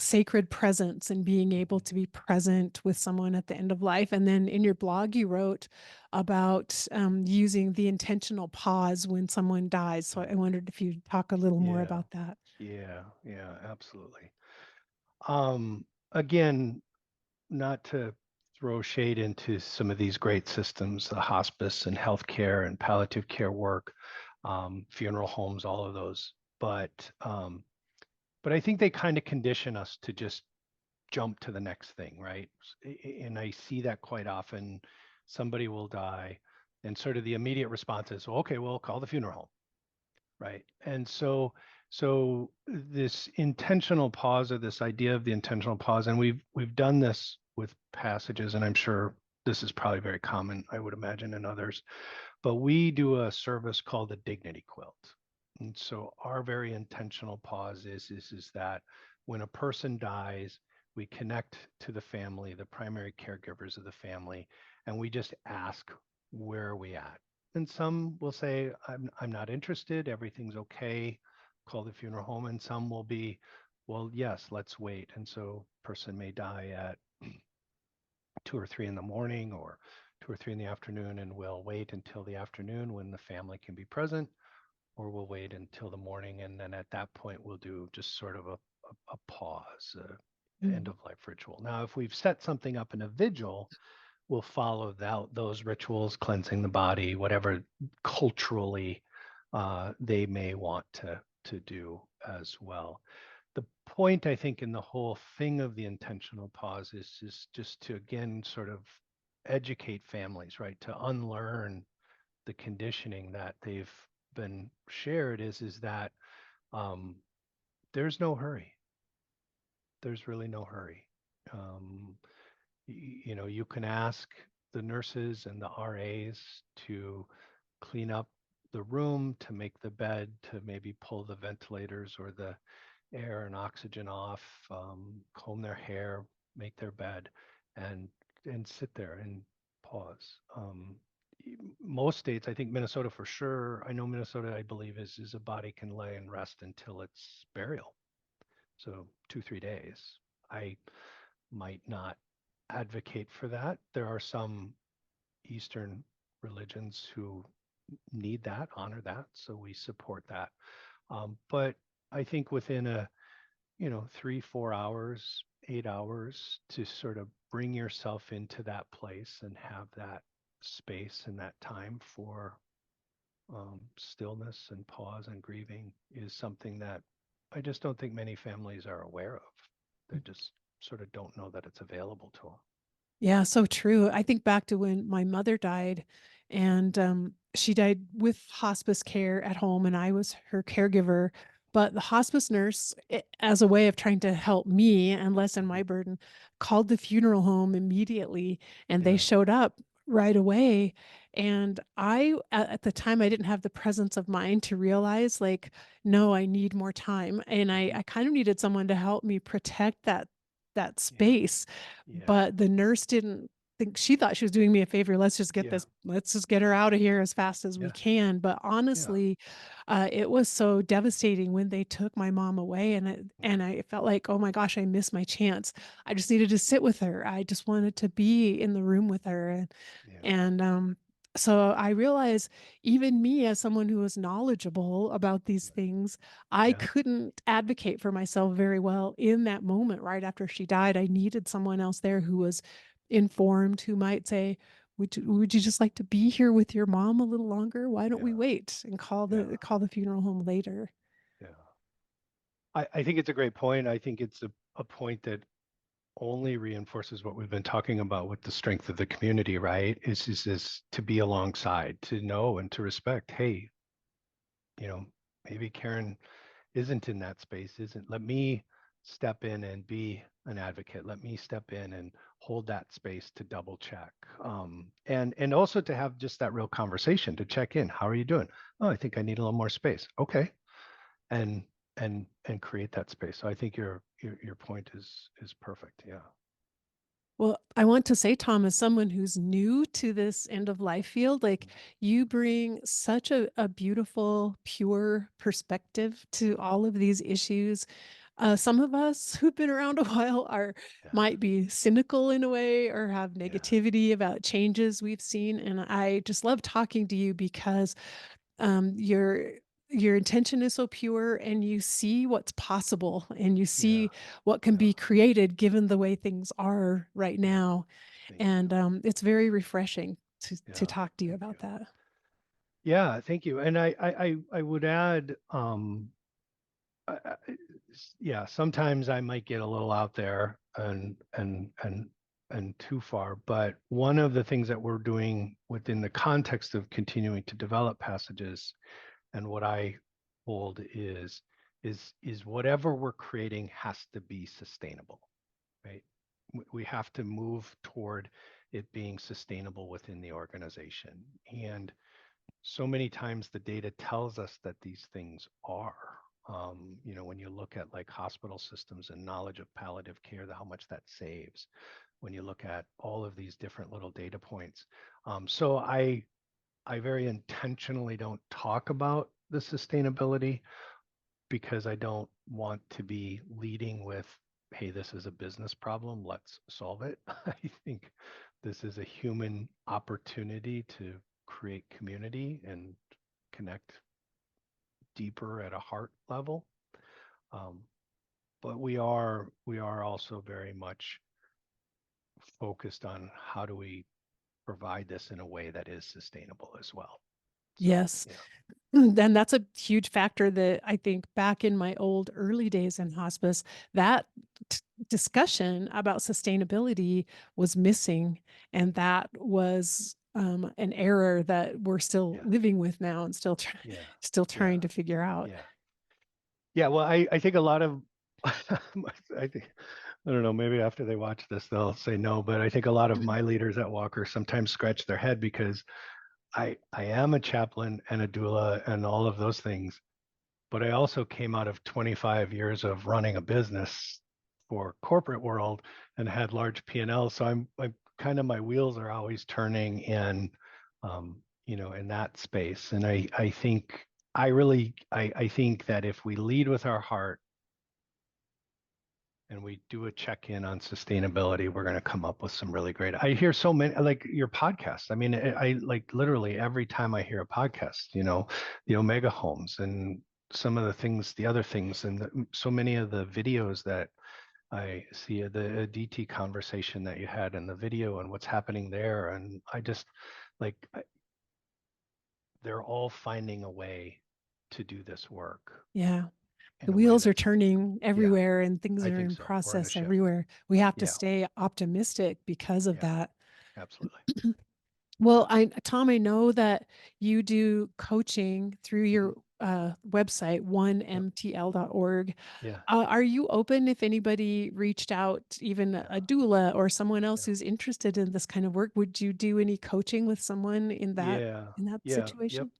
A: sacred presence and being able
B: Mhm.
A: to be present with someone at the end of life. And then in your blog, you wrote about using the intentional pause when someone dies. So I wondered if you'd talk a little more
B: Yeah,
A: about that.
B: yeah, yeah, absolutely. Again, not to throw shade into some of these great systems, the hospice and healthcare and palliative care work, funeral homes, all of those. But I think they kind of condition us to just jump to the next thing, right? And I see that quite often. Somebody will die, and sort of the immediate response is, well, okay, well, call the funeral home, right? And so this intentional pause, or this idea of the intentional pause, and we've done this with passages, and I'm sure this is probably very common, I would imagine, in others, but we do a service called the dignity quilt. And so our very intentional pause is that when a person dies, we connect to the family, the primary caregivers of the family, and we just ask, where are we at? And some will say, I'm not interested, everything's okay, call the funeral home. And some will be, well, yes, let's wait. And so person may die at 2 or 3 in the morning or 2 or 3 in the afternoon, and we'll wait until the afternoon when the family can be present, or we'll wait until the morning. And then at that point, we'll do just sort of a pause, end
A: Mm.
B: of life ritual. Now, if we've set something up in a vigil, we'll follow those rituals, cleansing the body, whatever culturally they may want to do as well. The point, I think, in the whole thing of the intentional pause is just to, again, sort of educate families, right? To unlearn the conditioning that they've been shared is that um, there's no hurry. There's really no hurry. Um, you can ask the nurses and the RAs to clean up the room, to make the bed, to maybe pull the ventilators or the air and oxygen off, comb their hair, make their bed, and sit there and pause. Most states, I think Minnesota for sure. I know Minnesota, I believe, is a body can lay and rest until its burial. So 2, 3 days. I might not advocate for that. There are some Eastern religions who need that, honor that, so we support that. But I think within 3, 4 hours, 8 hours, to sort of bring yourself into that place and have that space and that time for stillness and pause and grieving is something that I just don't think many families are aware of. They just sort of don't know that it's available to them.
A: Yeah, so true. I think back to when my mother died, and she died with hospice care at home, and I was her caregiver. But the hospice nurse, as a way of trying to help me and lessen
B: Mhm.
A: my burden, called the funeral home immediately, and they
B: Yeah.
A: showed up right away. And at the time, I didn't have the presence of mind to realize, like, no, I need more time, and
B: Mhm.
A: I kind of needed someone to help me protect that
B: Yeah.
A: space.
B: Yeah.
A: But the nurse didn't think, she thought she was doing me a favor.
B: Yeah.
A: Let's just get her out of here as fast as we
B: Yeah.
A: can. But
B: Yeah.
A: honestly, it was so devastating when they took my mom away, and
B: Mhm.
A: I felt like, oh my gosh, I missed my chance. I just needed to sit with her. I just wanted to be in the room with her.
B: Yeah.
A: And so I realized, even me as someone who was knowledgeable about these things, I
B: Yeah.
A: couldn't advocate for myself very well in that moment right after she died. I needed someone else there who was informed, who might say, would you just like to be here with your mom a little longer? Why don't we
B: Yeah.
A: wait and
B: Yeah.
A: call the funeral home later?
B: Yeah. I think it's a great point. I think it's a point that only reinforces what we've been talking about with the strength of the community, right? Is to be alongside, to know and to respect, hey, you know, maybe Karen isn't in that space, isn't. Let me step in and be an advocate. Let me step in and hold that space to double check. And also to have just that real conversation, to check in. How are you doing? Oh, I think I need a little more space. Okay. And and create that space. So I think your point is perfect. Yeah.
A: Well, I want to say, Tom, as someone who's new to this end of life field, like, you bring such a beautiful, pure perspective to all of these issues. Some of us who've been around a while are
B: Yeah.
A: might be cynical in a way, or have
B: Yeah.
A: negativity about changes we've seen. And I just love talking to you because um, your your intention is so pure, and you see what's possible, and you
B: Yeah.
A: see what can
B: Yeah.
A: be created given the way things are right
B: Yeah.
A: now.
B: Thank you.
A: And it's very refreshing to
B: Yeah.
A: talk to you
B: Thank you.
A: about that.
B: Yeah, thank you. And I would add, yeah, sometimes I might get a little out there and too far. But one of the things that we're doing within the context of continuing to develop passages, and what I hold is whatever we're creating has to be sustainable, right? We have to move toward it being sustainable within the organization. And so many times the data tells us that these things are. When you look at like hospital systems and knowledge of palliative care, how much that saves. When you look at all of these different little data points, so I very intentionally don't talk about the sustainability because I don't want to be leading with, hey, this is a business problem, let's solve it. I think This is a human opportunity to create community and connect deeper at a heart level. Um, but we are also very much focused on how do we provide this in a way that is sustainable as well. So
A: Yes.
B: yeah,
A: Then that's a huge factor that I think back in my old early days in hospice, that discussion about sustainability was missing. And that was an error that we're still
B: yeah,
A: living with now and
B: yeah,
A: still
B: yeah,
A: trying to figure out.
B: yeah, yeah. Well, I think a lot of I think I don't know, maybe after they watch this they'll say no, but I think a lot of my leaders at Walker sometimes scratch their head because I am a chaplain and a doula and all of those things, but I also came out of 25 years of running a business for corporate world and had large P&L. So I'm kind of, my wheels are always turning in, in that space. And I think I think that if we lead with our heart and we do a check-in on sustainability, we're going to come up with some really great. I hear so many, like your podcast. I mean, I like literally every time I hear a podcast, the Omega homes and some of the things, the other things, and so many of the videos that I see, the DT conversation that you had in the video and what's happening there. And I just like, they're all finding a way to do this work
A: Yeah.
B: in
A: The
B: a way
A: wheels are
B: that's,
A: turning
B: yeah,
A: everywhere and things
B: I
A: are
B: think
A: in
B: so. We're in a
A: process
B: shift.
A: everywhere. We have to
B: Yeah,
A: stay optimistic because of
B: yeah,
A: that.
B: absolutely.
A: Well, Tom, I know that you do coaching through
B: Hmm.
A: your website,
B: Yep.
A: onemtl.org.
B: Yeah.
A: Are you open if anybody reached out, even
B: Yeah.
A: a doula or someone else
B: Yeah.
A: who's interested in this kind of work? Would you do any coaching with someone
B: Yeah.
A: in that
B: Yeah. Yep.
A: situation?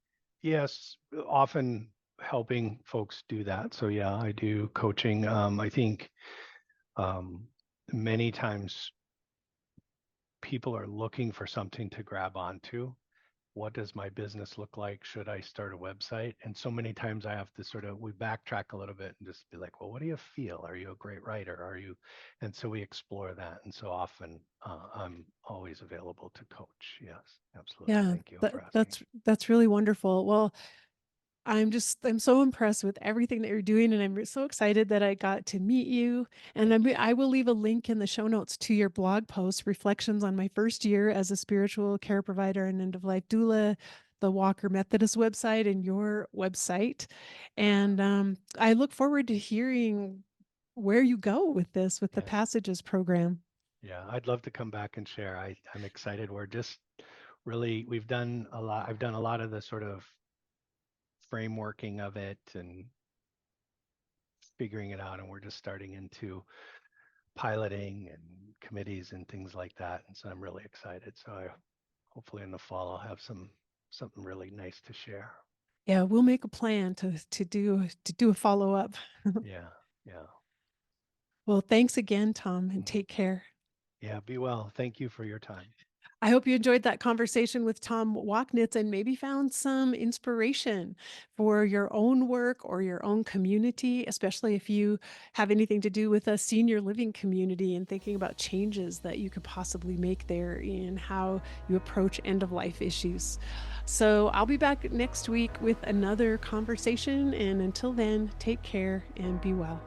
B: Yes. Often helping folks do that. So yeah, I do coaching. I think um, many times people are looking for something to grab onto. What does my business look like? Should I start a website? And so many times I have to we backtrack a little bit and just be like, well, what do you feel? Are you a great writer? Are you? And so we explore that. And so often I'm always available to coach. Yes, absolutely.
A: Yeah,
B: Thank you for asking.
A: that's really wonderful. Well, I'm so impressed with everything that you're doing, and I'm so excited that I got to meet you. And
B: Thank you.
A: I will leave a link in the show notes to your blog post, Reflections on My First Year as a Spiritual Care Provider and End of Life Doula, the Walker Methodist website, and your website. And I look forward to hearing where you go with this, with the
B: Yeah.
A: Passages program.
B: Yeah. I'd love to come back and share. I'm excited. We're just really, we've done a lot. I've done a lot of the sort of frameworking of it and figuring it out. And we're just starting into piloting and committees and things like that. And so I'm really excited. So hopefully in the fall I'll have something really nice to share.
A: Yeah, we'll make a plan to do a follow up.
B: Yeah, yeah.
A: Well, thanks again, Tom, and
B: Mhm.
A: take care.
B: Yeah, be well. Thank you for your time.
A: I hope you enjoyed that conversation with Tom Waknitz and maybe found some inspiration for your own work or your own community, especially if you have anything to do with a senior living community and thinking about changes that you could possibly make there in how you approach end of life issues. So I'll be back next week with another conversation. And until then, take care and be well.